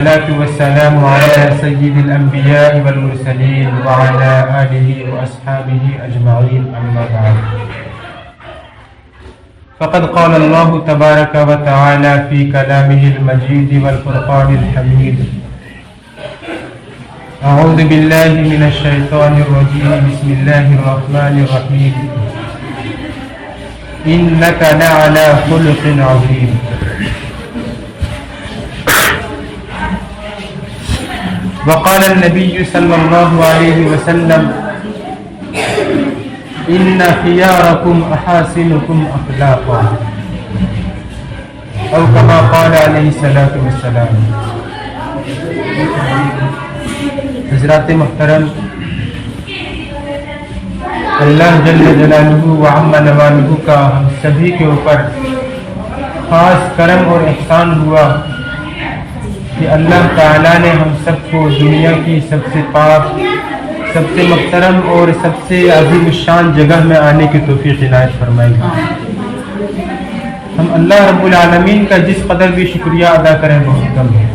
الصلاة والسلام على سيد الأنبياء والمرسلين وعلى آله وأصحابه أجمعين أما بعد فقد قال الله تبارك وتعالى في كلامه المجيد والفرقان الحميد أعوذ بالله من الشيطان الرجيم بسم الله الرحمن الرحيم إنك لعلى خلق عظيم وقال النبي صلى الله عليه وسلم إن خياركم أحاسنكم أخلاقا أو كما قال عليه الصلاة والسلام. حضرات محترم، اللہ جل جلالہ و عم نوالہ کا ہم سبھی کے اوپر خاص کرم اور احسان ہوا کہ اللہ تعالیٰ نے ہم سب کو دنیا کی سب سے پاک، سب سے محترم اور سب سے عظیم الشان جگہ میں آنے کی توفیق عنایت فرمائی. ہم اللہ رب العالمین کا جس قدر بھی شکریہ ادا کریں بہت کم ہے.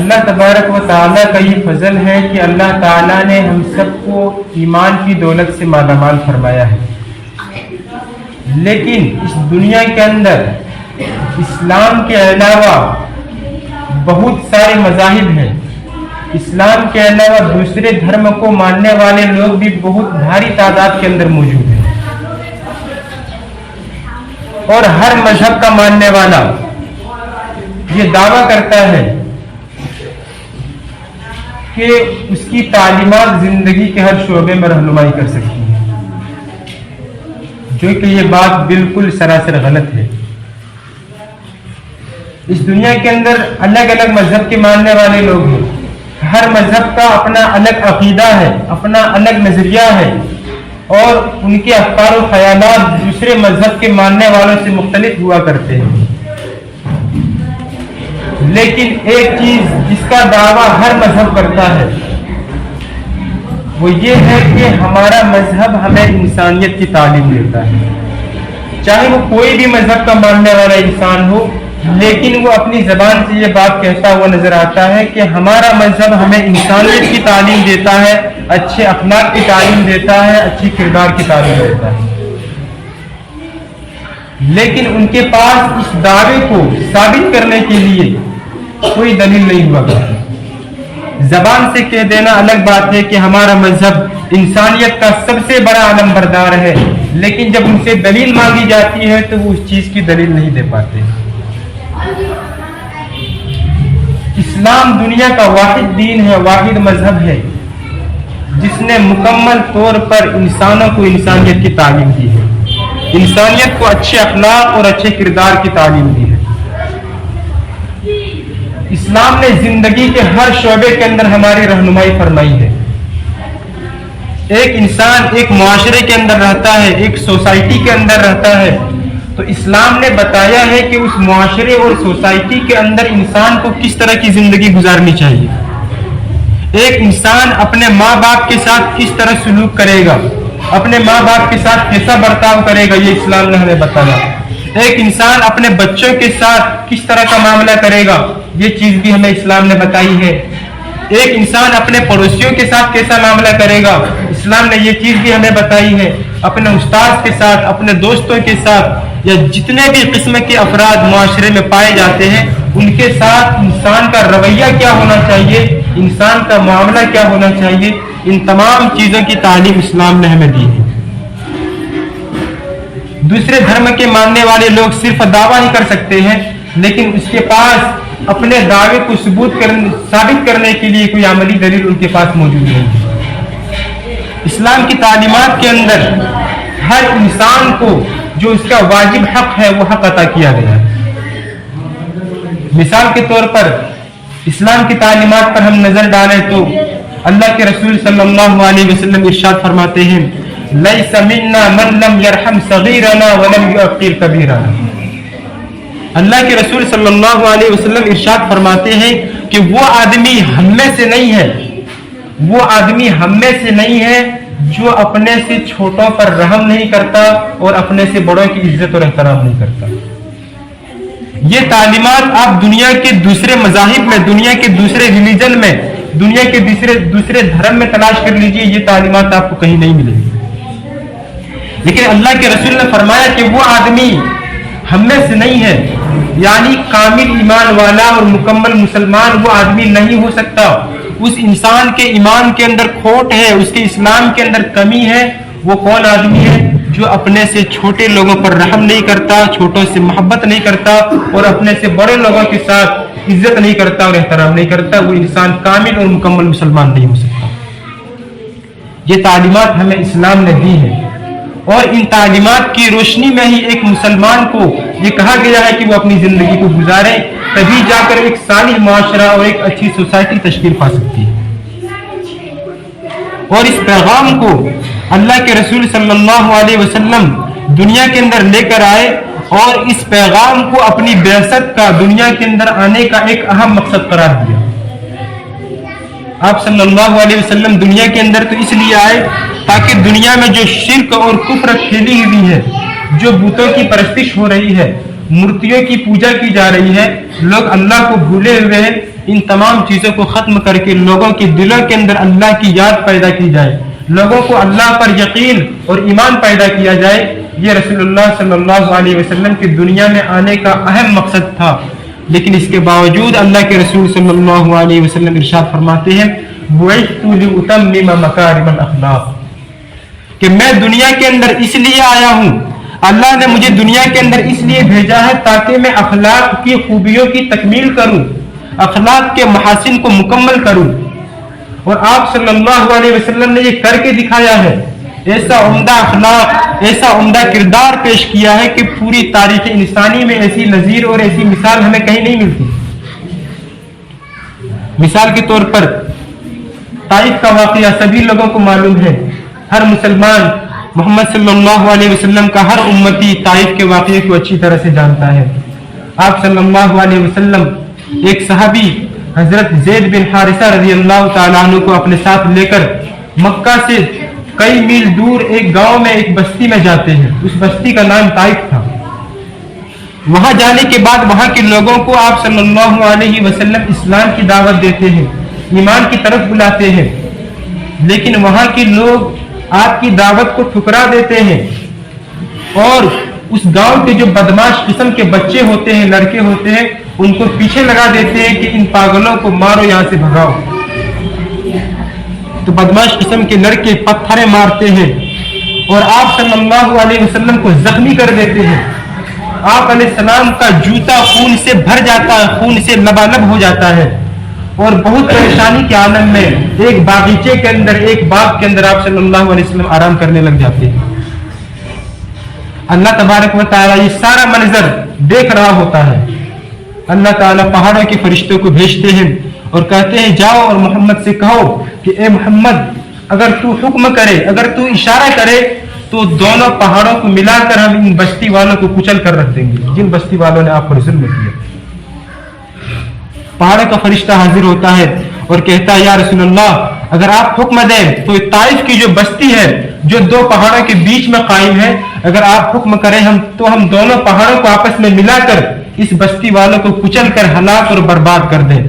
اللہ تبارک و تعالیٰ کا یہ فضل ہے کہ اللہ تعالیٰ نے ہم سب کو ایمان کی دولت سے مالا مال فرمایا ہے، لیکن اس دنیا کے اندر اسلام کے علاوہ بہت سارے مذاہب ہیں. اسلام کے علاوہ دوسرے دھرم کو ماننے والے لوگ بھی بہت بھاری تعداد کے اندر موجود ہیں، اور ہر مذہب کا ماننے والا یہ دعویٰ کرتا ہے کہ اس کی تعلیمات زندگی کے ہر شعبے میں رہنمائی کر سکتی ہیں، جو کہ یہ بات بالکل سراسر غلط ہے. اس دنیا کے اندر الگ الگ مذہب کے ماننے والے لوگ ہیں. ہر مذہب کا اپنا الگ عقیدہ ہے، اپنا الگ نظریہ ہے، اور ان کے افکار و خیالات دوسرے مذہب کے ماننے والوں سے مختلف ہوا کرتے ہیں. لیکن ایک چیز جس کا دعویٰ ہر مذہب کرتا ہے وہ یہ ہے کہ ہمارا مذہب ہمیں انسانیت کی تعلیم دیتا ہے. چاہے وہ کوئی بھی مذہب کا ماننے والا انسان ہو، لیکن وہ اپنی زبان سے یہ بات کہتا ہوا نظر آتا ہے کہ ہمارا مذہب ہمیں انسانیت کی تعلیم دیتا ہے، اچھے اخلاق کی تعلیم دیتا ہے، اچھی کردار کی تعلیم دیتا ہے. لیکن ان کے پاس اس دعوے کو ثابت کرنے کے لیے کوئی دلیل نہیں ہوا کرتی. زبان سے کہہ دینا الگ بات ہے کہ ہمارا مذہب انسانیت کا سب سے بڑا علم بردار ہے، لیکن جب ان سے دلیل مانگی جاتی ہے تو وہ اس چیز کی دلیل نہیں دے پاتے. اسلام دنیا کا واحد دین ہے، واحد مذہب ہے جس نے مکمل طور پر انسانوں کو انسانیت کی تعلیم دی ہے، انسانیت کو اچھے اخلاق اور اچھے کردار کی تعلیم دی ہے. اسلام نے زندگی کے ہر شعبے کے اندر ہماری رہنمائی فرمائی ہے. ایک انسان ایک معاشرے کے اندر رہتا ہے، ایک سوسائٹی کے اندر رہتا ہے، تو اسلام نے بتایا ہے کہ اس معاشرے اور سوسائٹی کے اندر انسان کو کس طرح کی زندگی گزارنی چاہیے. ایک انسان اپنے ماں باپ کے ساتھ کس طرح سلوک کرے گا، اپنے ماں باپ کے ساتھ کیسا برتاؤ کرے گا، یہ اسلام نے ہمیں بتایا. ایک انسان اپنے بچوں کے ساتھ کس طرح کا معاملہ کرے گا، یہ چیز بھی ہمیں اسلام نے بتائی ہے. ایک انسان اپنے پڑوسیوں کے ساتھ کیسا معاملہ کرے گا، اسلام نے یہ چیز بھی ہمیں بتائی ہے. اپنے استاد کے ساتھ، اپنے دوستوں کے ساتھ، یا جتنے بھی قسم کے افراد معاشرے میں پائے جاتے ہیں ان کے ساتھ انسان کا رویہ کیا ہونا چاہیے، انسان کا معاملہ کیا ہونا چاہیے، ان تمام چیزوں کی تعلیم اسلام نے ہمیں دی ہے. دوسرے دھرم کے ماننے والے لوگ صرف دعویٰ ہی کر سکتے ہیں، لیکن اس کے پاس اپنے دعوے کو ثابت کرنے کے لیے کوئی عملی دلیل ان کے پاس موجود نہیں ہے. اسلام کی تعلیمات کے اندر ہر انسان کو جو اس کا واجب حق ہے وہ حق عطا کیا گیا ہے. مثال کے طور پر اسلام کی تعلیمات پر ہم نظر ڈالیں تو اللہ کے رسول صلی اللہ علیہ وسلم ارشاد فرماتے ہیں لیس منا من لم یرحم صغیرنا ولم یعقر کبیرنا. اللہ کے رسول صلی اللہ علیہ وسلم ارشاد فرماتے ہیں کہ وہ آدمی ہم میں سے نہیں ہے جو اپنے سے چھوٹوں پر رحم نہیں کرتا اور اپنے سے بڑوں کی عزت اور احترام نہیں کرتا. یہ تعلیمات آپ دنیا کے دوسرے مذاہب میں, دنیا کے دوسرے ریلیجن میں, دنیا کے دوسرے دھرم میں تلاش کر لیجئے, یہ تعلیمات آپ کو کہیں نہیں ملیں گی. لیکن اللہ کے رسول نے فرمایا کہ وہ آدمی ہم میں سے نہیں ہے, یعنی کامل ایمان والا اور مکمل مسلمان وہ آدمی نہیں ہو سکتا. اس انسان کے ایمان کے اندر کھوٹ ہے, اس کے اسلام کے اندر کمی ہے. وہ کون آدمی ہے؟ جو اپنے سے چھوٹے لوگوں پر رحم نہیں کرتا, چھوٹوں سے محبت نہیں کرتا, اور اپنے سے بڑے لوگوں کے ساتھ عزت نہیں کرتا اور احترام نہیں کرتا. وہ انسان کامل اور مکمل مسلمان نہیں ہو سکتا. یہ تعلیمات ہمیں اسلام نے دی ہے, اور ان تعلیمات کی روشنی میں ہی ایک مسلمان کو یہ کہا گیا ہے کہ وہ اپنی زندگی کو گزارے, تبھی جا کر ایک صالح معاشرہ اور ایک اچھی سوسائٹی تشکیل پا سکتی ہے. اور اس پیغام کو اللہ کے رسول صلی اللہ علیہ وسلم دنیا کے اندر لے کر آئے, اور اس پیغام کو اپنی بعثت کا, دنیا کے اندر آنے کا ایک اہم مقصد قرار دیا. آپ صلی اللہ علیہ وسلم دنیا کے اندر تو اس لیے آئے تاکہ دنیا میں جو شرک اور کفر پھیلی ہوئی ہے, جو بتوں کی پرستش ہو رہی ہے, مورتیوں کی پوجا کی جا رہی ہے, لوگ اللہ کو بھولے ہوئے ہیں, ان تمام چیزوں کو ختم کر کے لوگوں کے دلوں کے اندر اللہ کی یاد پیدا کی جائے, لوگوں کو اللہ پر یقین اور ایمان پیدا کیا جائے. یہ رسول اللہ صلی اللہ علیہ وسلم کی دنیا میں آنے کا اہم مقصد تھا. لیکن اس کے باوجود اللہ کے رسول صلی اللہ علیہ وسلم ارشاد فرماتے ہیں, بعثت لأتمم مکارم الاخلاق, کہ میں دنیا کے اندر اس لیے آیا ہوں, اللہ نے مجھے دنیا کے اندر اس لیے بھیجا ہے تاکہ میں اخلاق کی خوبیوں کی تکمیل کروں, اخلاق کے محاسن کو مکمل کروں. اور آپ صلی اللہ علیہ وسلم نے یہ کر کے دکھایا ہے. ایسا عمدہ اخلاق, ایسا عمدہ کردار پیش کیا ہے کہ پوری تاریخ انسانی میں ایسی نظیر اور ایسی مثال ہمیں کہیں نہیں ملتی. مثال کے طور پر طائف کا واقعہ سبھی لوگوں کو معلوم ہے. ہر مسلمان محمد صلی اللہ علیہ وسلم کا ہر امتی طائف کے واقعے کو اچھی طرح سے جانتا ہے. آپ صلی اللہ علیہ وسلم ایک صحابی حضرت زید بن حارثہ رضی اللہ تعالیٰ عنہ کو اپنے ساتھ لے کر مکہ سے کئی میل دور ایک گاؤں میں ایک بستی میں جاتے ہیں. اس بستی کا نام طائف تھا. وہاں جانے کے بعد وہاں کے لوگوں کو آپ صلی اللہ علیہ وسلم اسلام کی دعوت دیتے ہیں, ایمان کی طرف بلاتے ہیں. لیکن وہاں کے لوگ آپ کی دعوت کو ٹھکرا دیتے ہیں, اور اس گاؤں کے جو بدماش قسم کے بچے ہوتے ہیں, لڑکے ہوتے ہیں, ان کو پیچھے لگا دیتے ہیں کہ ان پاگلوں کو مارو, یہاں سے بھگاؤ. تو بدماش قسم کے لڑکے پتھریں مارتے ہیں اور آپ صلی اللہ علیہ وسلم کو زخمی کر دیتے ہیں. آپ علیہ السلام کا جوتا خون سے بھر جاتا ہے, خون سے لبالب ہو جاتا ہے, اور بہت پریشانی کے عالم میں ایک باغیچے کے اندر, ایک باغ کے اندر آپ صلی اللہ علیہ وسلم آرام کرنے لگ جاتے ہیں. اللہ تبارک و تعالیٰ یہ سارا منظر دیکھ رہا ہوتا ہے. اللہ تعالیٰ پہاڑوں کے فرشتوں کو بھیجتے ہیں اور کہتے ہیں جاؤ اور محمد سے کہو کہ اے محمد, اگر تو حکم کرے, اگر تو اشارہ کرے تو دونوں پہاڑوں کو ملا کر ہم ان بستی والوں کو کچل کر رکھ دیں گے جن بستی والوں نے آپ پر ظلم کیا. پہاڑوں کا فرشتہ حاضر ہوتا ہے اور کہتا ہے یا رسول اللہ, اگر آپ حکم دیں تو طائف کی جو بستی ہے جو دو پہاڑوں کے بیچ میں قائم ہے, اگر آپ حکم کریں تو ہم دونوں پہاڑوں کو آپس میں ملا کر اس بستی والوں کو کچل کر ہلاک اور برباد کر دیں.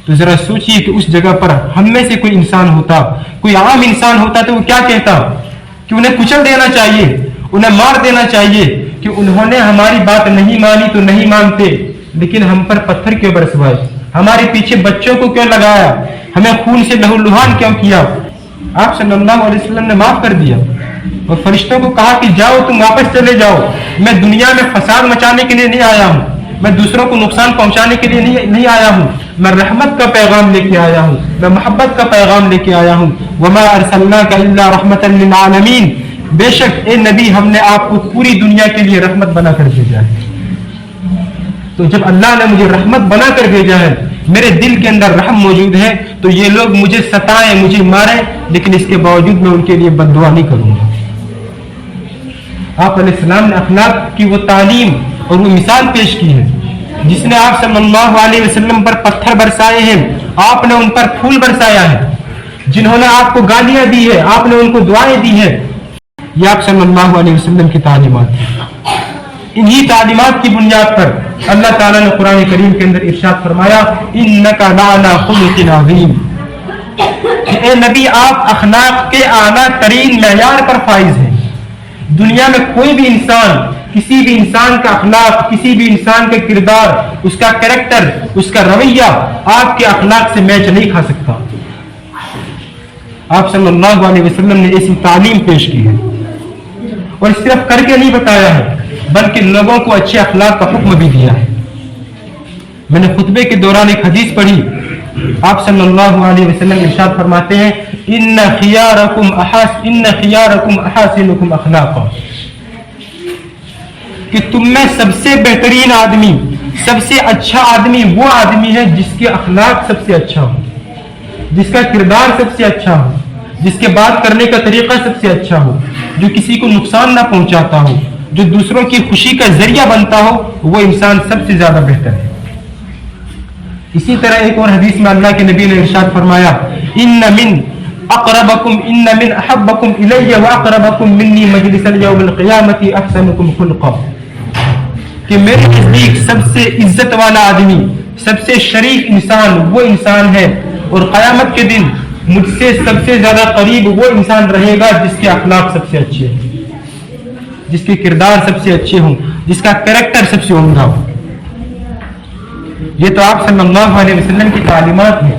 تو ذرا سوچئے کہ اس جگہ پر ہم میں سے کوئی انسان ہوتا, کوئی عام انسان ہوتا, تو وہ کیا کہتا کہ انہیں کچل دینا چاہیے, انہیں مار دینا چاہیے, کہ انہوں نے ہماری بات نہیں مانی تو نہیں مانتے, لیکن ہم پر پتھر کیوں برسوائے, ہمارے پیچھے بچوں کو کیوں لگایا, ہمیں خون سے لہو لہان کیوں کیا. آپ صلی اللہ علیہ وسلم نے معاف کر دیا اور فرشتوں کو کہا کہ جاؤ تم واپس چلے جاؤ, میں دنیا میں فساد مچانے کے لیے نہیں آیا ہوں, میں دوسروں کو نقصان پہنچانے کے لیے نہیں آیا ہوں, میں رحمت کا پیغام لے کے آیا ہوں, میں محبت کا پیغام لے کے آیا ہوں. وما ارسلناک الا رحمتا للعالمین, بے شک اے نبی ہم نے آپ کو پوری دنیا کے لیے رحمت بنا کر بھیجا ہے. تو جب اللہ نے مجھے رحمت بنا کر بھیجا ہے, میرے دل کے اندر رحم موجود ہے, تو یہ لوگ مجھے ستائیں, مجھے ماریں, لیکن اس کے باوجود میں ان کے لیے بد دعا نہیں کروں گا. آپ علیہ السلام نے اخلاق کی وہ تعلیم اور وہ مثال پیش کی ہے, جس نے آپ صلی اللہ علیہ وسلم پر پتھر برسائے ہیں, آپ نے ان پر پھول برسایا ہے. جنہوں نے آپ کو گالیاں دی ہے, آپ نے ان کو دعائیں دی ہیں. یہ آپ صلی اللہ علیہ وسلم کی تعلیمات ہیں. انہی تعلیمات کی بنیاد پر اللہ تعالیٰ نے قرآن کریم کے اندر ارشاد فرمایا انک لعلی خلق عظیم، کہ اے نبی آپ اخلاق کے اعلیٰ ترین معیار پر فائز ہیں۔ دنیا میں کوئی بھی انسان، کسی بھی انسان کا اخلاق، کسی بھی انسان کا کردار، اس کا کریکٹر، اس کا رویہ آپ کے اخلاق سے میچ نہیں کھا سکتا۔ آپ صلی اللہ علیہ وسلم نے ایسی تعلیم پیش کی ہے، اور صرف کر کے نہیں بتایا ہے بلکہ لوگوں کو اچھے اخلاق کا حکم بھی دیا ہے۔ میں نے خطبے کے دوران ایک حدیث پڑھی، آپ صلی اللہ علیہ وسلم ارشاد فرماتے ہیں ان خیارکم احاسنکم اخلاقا، کہ تم میں سب سے بہترین آدمی، سب سے اچھا آدمی وہ آدمی ہے جس کے اخلاق سب سے اچھا ہو، جس کا کردار سب سے اچھا ہو، جس کے بات کرنے کا طریقہ سب سے اچھا ہو، جو کسی کو نقصان نہ پہنچاتا ہو، جو دوسروں کی خوشی کا ذریعہ بنتا ہو، وہ انسان سب سے زیادہ بہتر ہے۔ اسی طرح ایک اور حدیث میں اللہ کے نبی نے ارشاد فرمایا ان من احبکم الی واقربکم منی مجلسا یوم القیامت احسنکم خلقا، کہ میرے نزدیک سب سے عزت والا آدمی، سب سے شریف انسان وہ انسان ہے، اور قیامت کے دن مجھ سے سب سے زیادہ قریب وہ انسان رہے گا جس کے اخلاق سب سے اچھے ہیں، جس کے کردار سب سے اچھے ہوں، جس کا کریکٹر سب سے عمدہ ہو۔ یہ تو آپ صلی اللہ علیہ وسلم کی تعلیمات ہیں،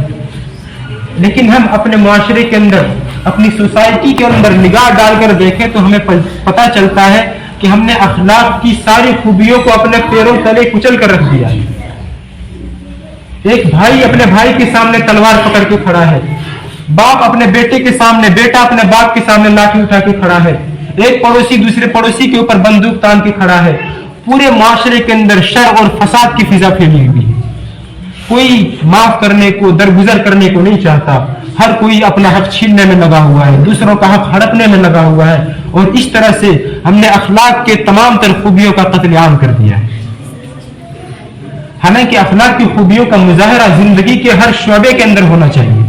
لیکن ہم اپنے معاشرے کے اندر، اپنی سوسائٹی کے اندر نگاہ ڈال کر دیکھیں تو ہمیں پتہ چلتا ہے کہ ہم نے اخلاق کی ساری خوبیوں کو اپنے پیروں تلے کچل کر رکھ دیا ہے۔ ایک بھائی اپنے بھائی کے سامنے تلوار پکڑ کے کھڑا ہے، باپ اپنے بیٹے کے سامنے، بیٹا اپنے باپ کے سامنے لاٹھی اٹھا کے کھڑا ہے، ایک پڑوسی دوسرے پڑوسی کے اوپر بندوق تان کے کھڑا ہے۔ پورے معاشرے کے اندر شر اور فساد کی فضا پھیلی ہوئی ہے، کوئی معاف کرنے کو، درگزر کرنے کو نہیں چاہتا، ہر کوئی اپنا حق چھیننے میں لگا ہوا ہے، دوسروں کا حق ہڑپنے میں لگا ہوا ہے، اور اس طرح سے ہم نے اخلاق کے تمام تر خوبیوں کا قتل عام کر دیا ہے۔ حالانکہ اخلاق کی خوبیوں کا مظاہرہ زندگی کے ہر شعبے کے اندر ہونا چاہیے۔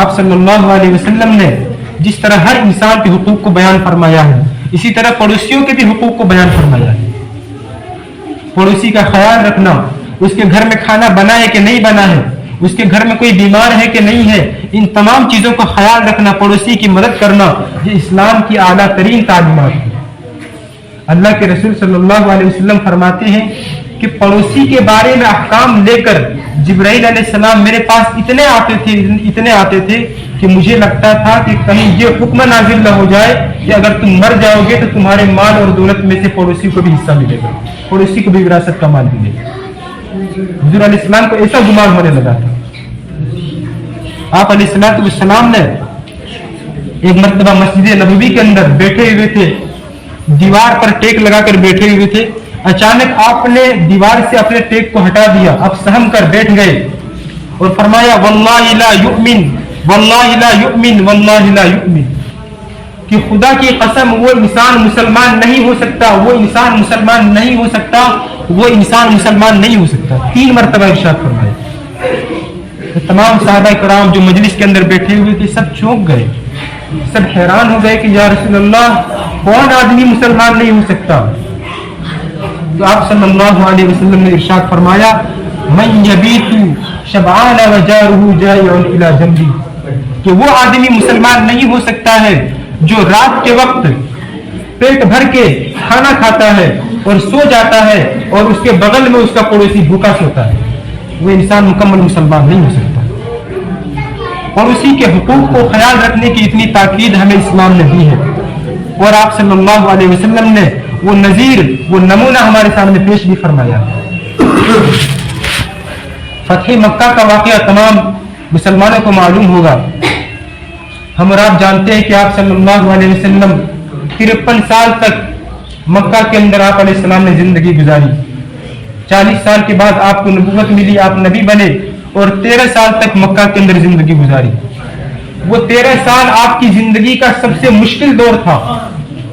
آپ صلی اللہ علیہ وسلم نے جس طرح ہر انسان کے حقوق کو بیان فرمایا ہے، اسی طرح پڑوسیوں کے بھی حقوق کو بیان فرمایا ہے۔ پڑوسی کا خیال رکھنا، اس کے گھر میں کھانا بنا ہے کہ نہیں بنا ہے، اس کے گھر میں کوئی بیمار ہے کہ نہیں ہے، ان تمام چیزوں کا خیال رکھنا، پڑوسی کی مدد کرنا، یہ اسلام کی اعلیٰ ترین تعلیمات ہے۔ اللہ کے رسول صلی اللہ علیہ وسلم فرماتے ہیں کہ پڑوسی کے بارے میں احکام لے کر جبرائیل علیہ السلام میرے پاس اتنے آتے تھے کہ مجھے لگتا تھا کہ کہیں یہ حکم نازل نہ ہو جائے کہ اگر تم مر جاؤ گے تو تمہارے مال اور دولت میں سے پڑوسی کو بھی حصہ ملے گا، پڑوسی کو بھی وراثت کا مال ملے گا۔ حضور علیہ السلام کو ایسا گمان ہونے لگا تھا۔ آپ علیہ السلام نے ایک مرتبہ مسجد نبوی کے اندر بیٹھے ہوئے تھے، دیوار پر ٹیک لگا کر بیٹھے ہوئے تھے، اچانک آپ نے دیوار سے اپنے ٹیک کو ہٹا دیا، آپ سہم کر بیٹھ گئے اور فرمایا واللہ لا یؤمن واللہ لا یؤمن واللہ لا یؤمن، کہ خدا کی قسم وہ انسان مسلمان نہیں ہو سکتا، وہ انسان مسلمان نہیں ہو سکتا، وہ انسان مسلمان نہیں ہو سکتا، 3 مرتبہ ارشاد فرمایا۔ تمام صحابہ کرام جو مجلس کے اندر بیٹھے ہوئے تھے سب چونک گئے، سب حیران ہو گئے کہ یا رسول اللہ کون آدمی مسلمان نہیں ہو سکتا؟ تو آپ صلی اللہ علیہ وسلم نے ارشاد فرمایا من یبیت شبعان وجارہ جائع الی جنبی، کہ وہ آدمی مسلمان نہیں ہو سکتا ہے جو رات کے وقت پیٹ بھر کے کھانا کھاتا ہے اور سو جاتا ہے اور اس کے بغل میں اس کا پڑوسی بھوکا سوتا ہے، وہ انسان مکمل مسلمان نہیں ہو سکتا۔ اور اسی کے حقوق کو خیال رکھنے کی اتنی تاکید ہمیں اسلام نے دی ہے، اور آپ صلی اللہ علیہ وسلم نے وہ نظیر، وہ نمونہ ہمارے سامنے پیش بھی فرمایا۔ فتح مکہ کا واقعہ تمام مسلمانوں کو معلوم ہوگا۔ ہم اور آپ جانتے ہیں کہ آپ صلی اللہ علیہ وسلم 53 سال تک مکہ کے اندر آپ علیہ السلام نے زندگی گزاری۔ 40 سال کے بعد آپ کو نبوت ملی، آپ نبی بنے، اور 13 سال تک مکہ کے اندر زندگی گزاری۔ وہ 13 سال آپ کی زندگی کا سب سے مشکل دور تھا،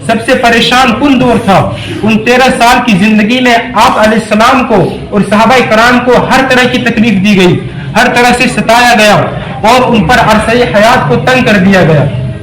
سب سے پریشان کن دور تھا۔ ان 13 سال کی زندگی میں آپ علیہ السلام کو اور صحابہ کرام کو ہر طرح کی تکلیف دی گئی، ہر طرح سے ستایا گیا، اور ان پر عرصہ حیات کو تنگ کر دیا گیا۔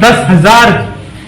10,000